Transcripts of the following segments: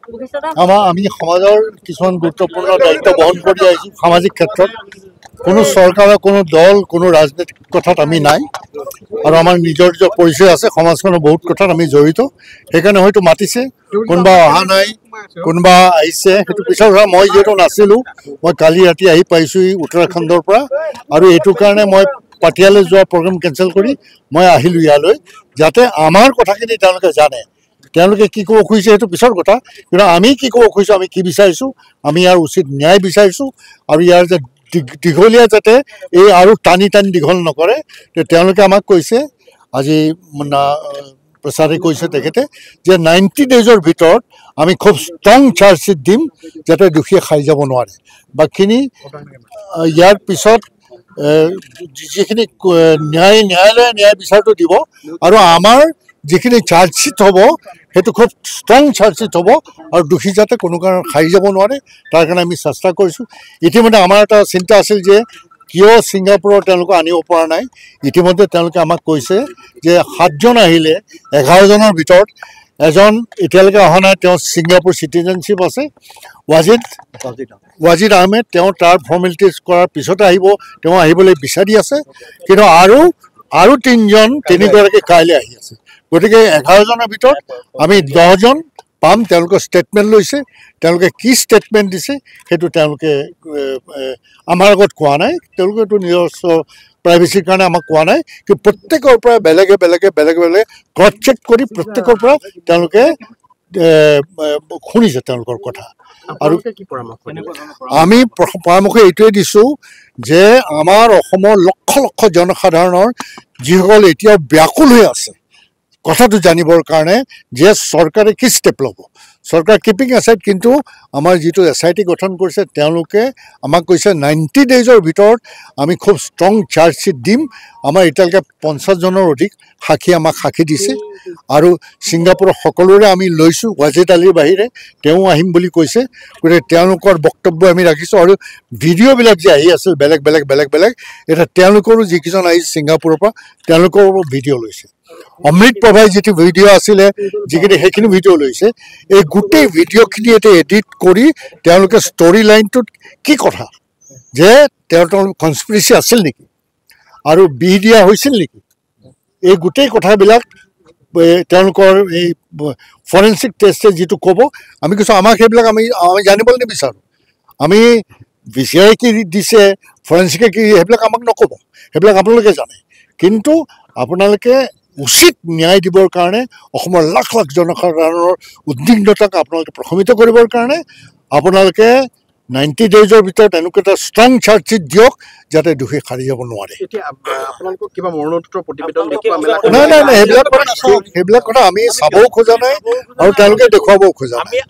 আমি সমাজৰ কিছুমান গুৰুত্বপূৰ্ণ দায়িত্ব বহন কৰি আহিছোঁ সামাজিক ক্ষেত্ৰত কোনো চৰকাৰৰ কোনো দল কোনো ৰাজনৈতিক কথাত আমি নাই আৰু আমাৰ নিজৰ নিজৰ পৰিচয় আছে সমাজখনৰ বহুত কথাত আমি জড়িত সেইকাৰণে হয়তো মাতিছে কোনোবা অহা নাই কোনোবা আহিছে সেইটো পিছৰ কথা মই যিহেতু নাছিলোঁ মই কালি ৰাতি আহি পাইছোঁ উত্তৰাখণ্ডৰ পৰা আৰু এইটো কাৰণে মই পাটিয়ালৈ যোৱা প্ৰগ্ৰেম কেঞ্চেল কৰি মই আহিলোঁ ইয়ালৈ যাতে আমাৰ কথাখিনি তেওঁলোকে জানে তেওঁলোকে কি ক'ব খুজিছে সেইটো পিছৰ কথা কিন্তু আমি কি ক'ব খুজিছোঁ আমি কি বিচাৰিছোঁ আমি ইয়াৰ উচিত ন্যায় বিচাৰিছোঁ আৰু ইয়াৰ যে দীঘলীয়া যাতে এই আৰু টানি টানি দীঘল নকৰে তেওঁলোকে আমাক কৈছে আজি প্ৰচাৰে কৈছে তেখেতে যে 90 ডেজৰ ভিতৰত আমি খুব ষ্ট্ৰং চাৰ্জশ্বিট দিম যাতে দোষীয়ে খাই যাব নোৱাৰে বাকীখিনি ইয়াৰ পিছত যিখিনি ন্যায়ালয়ে ন্যায় বিচাৰটো দিব আৰু আমাৰ যিখিনি চাৰ্জশ্বিট হ'ব সেইটো খুব ষ্ট্ৰং চাৰ্জশ্বিট হ'ব আৰু দোষী যাতে কোনো কাৰণত খাই যাব নোৱাৰে তাৰ কাৰণে আমি চেষ্টা কৰিছোঁ ইতিমধ্যে আমাৰ এটা চিন্তা আছিল যে কিয় ছিংগাপুৰৰ তেওঁলোকে আনিব পৰা নাই ইতিমধ্যে তেওঁলোকে আমাক কৈছে যে 7জন আহিলে 11জনৰ ভিতৰত এজন এতিয়ালৈকে অহা নাই তেওঁ ছিংগাপুৰ চিটিজেনশ্বিপ আছে ৱাজিদ আহমেদ তেওঁ তাৰ ফৰ্মেলিটিজ কৰাৰ পিছতে আহিব তেওঁ আহিবলৈ বিচাৰি আছে কিন্তু আৰু 3গৰাকী কাইলৈ আহি আছে গতিকে 11জনৰ ভিতৰত আমি 10জন পাম তেওঁলোকৰ ষ্টেটমেণ্ট লৈছে তেওঁলোকে কি ষ্টেটমেণ্ট দিছে সেইটো তেওঁলোকে আমাৰ আগত কোৱা নাই তেওঁলোকেতো নিজস্ব প্ৰাইভেচিৰ কাৰণে আমাক কোৱা নাই কিন্তু প্ৰত্যেকৰ পৰা বেলেগে বেলেগে ক্ৰছ চেক কৰি প্ৰত্যেকৰ পৰা তেওঁলোকে শুনিছে তেওঁলোকৰ কথা আৰু আমি পৰামৰ্শ এইটোৱে দিছোঁ যে আমাৰ অসমৰ লক্ষ লক্ষ জনসাধাৰণৰ যিসকল এতিয়াও ব্যাকুল হৈ আছে কথাটো জানিবৰ কাৰণে যে চৰকাৰে কি ষ্টেপ ল'ব চৰকাৰ কিপিং এছাইড কিন্তু আমাৰ যিটো SIT গঠন কৰিছে তেওঁলোকে আমাক কৈছে 90 ডেজৰ ভিতৰত আমি খুব ষ্ট্ৰং চাৰ্জশ্বিট দিম আমাৰ এতিয়ালৈকে 50জনৰ অধিক সাক্ষী আমাক সাক্ষী দিছে আৰু ছিংগাপুৰৰ সকলোৰে আমি লৈছোঁ ৱাজিদ আলীৰ বাহিৰে তেওঁ আহিম বুলি কৈছে গতিকে তেওঁলোকৰ বক্তব্য আমি ৰাখিছোঁ আৰু ভিডিঅ'বিলাক যে আহি আছিল বেলেগ এতিয়া তেওঁলোকৰো যিকেইজন আহিছে ছিংগাপুৰৰ পৰা তেওঁলোকৰো ভিডিঅ' লৈছে অমৃত প্ৰভাই যিটো ভিডিঅ' আছিলে যিখিনি সেইখিনি ভিডিঅ' লৈছে এই গোটেই ভিডিঅ'খিনি এতিয়া এডিট কৰি তেওঁলোকে ষ্টৰি লাইনটোত কি কথা যে তেওঁলোকৰ কনস্পিৰেচি আছিল নেকি আৰু বিহ দিয়া হৈছিল নেকি এই গোটেই কথাবিলাক তেওঁলোকৰ এই ফৰেনচিক টেষ্টে যিটো ক'ব আমি কৈছোঁ আমাক সেইবিলাক আমি জানিবলৈ নিবিচাৰোঁ আমি BCI কি দিছে ফৰেনচিকে কি সেইবিলাক আমাক নক'ব সেইবিলাক আপোনালোকে জানে কিন্তু আপোনালোকে উচিত ন্যায় দিবৰ কাৰণে অসমৰ লাখ লাখ জনসাধাৰণৰ উদ্বিগ্নতাক আপোনালোকে প্ৰশমিত কৰিবৰ কাৰণে আপোনালোকে 90 ডেজৰ ভিতৰত এনেকুৱা এটা ষ্ট্ৰং চাৰ্জশ্বিট দিয়ক যাতে দোষী সাৰি যাব নোৱাৰে নাই সেইবিলাক কথা আমি চাবও খোজা নাই আৰু তেওঁলোকে দেখুৱাবও খোজা নাই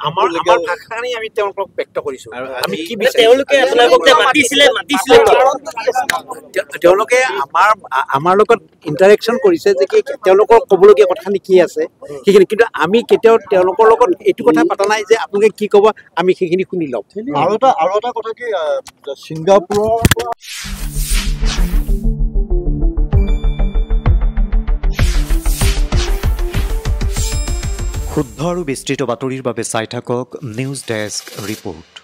তেওঁলোকে আমাৰ লগত ইণ্টাৰেকশ্যন কৰিছে যে কি তেওঁলোকৰ ক'বলগীয়া কথাখিনি কি আছে সেইখিনি কিন্তু আমি কেতিয়াও তেওঁলোকৰ লগত এইটো কথা পতা নাই যে আপোনালোকে কি ক'ব আমি সেইখিনি শুনি লওঁ আৰু এটা কথা কি ছিংগাপুৰৰ শুদ্ধ আৰু বিস্তৃত বাতৰিৰ বাবে চাই থাকক নিউজ ডেস্ক ৰিপোৰ্ট।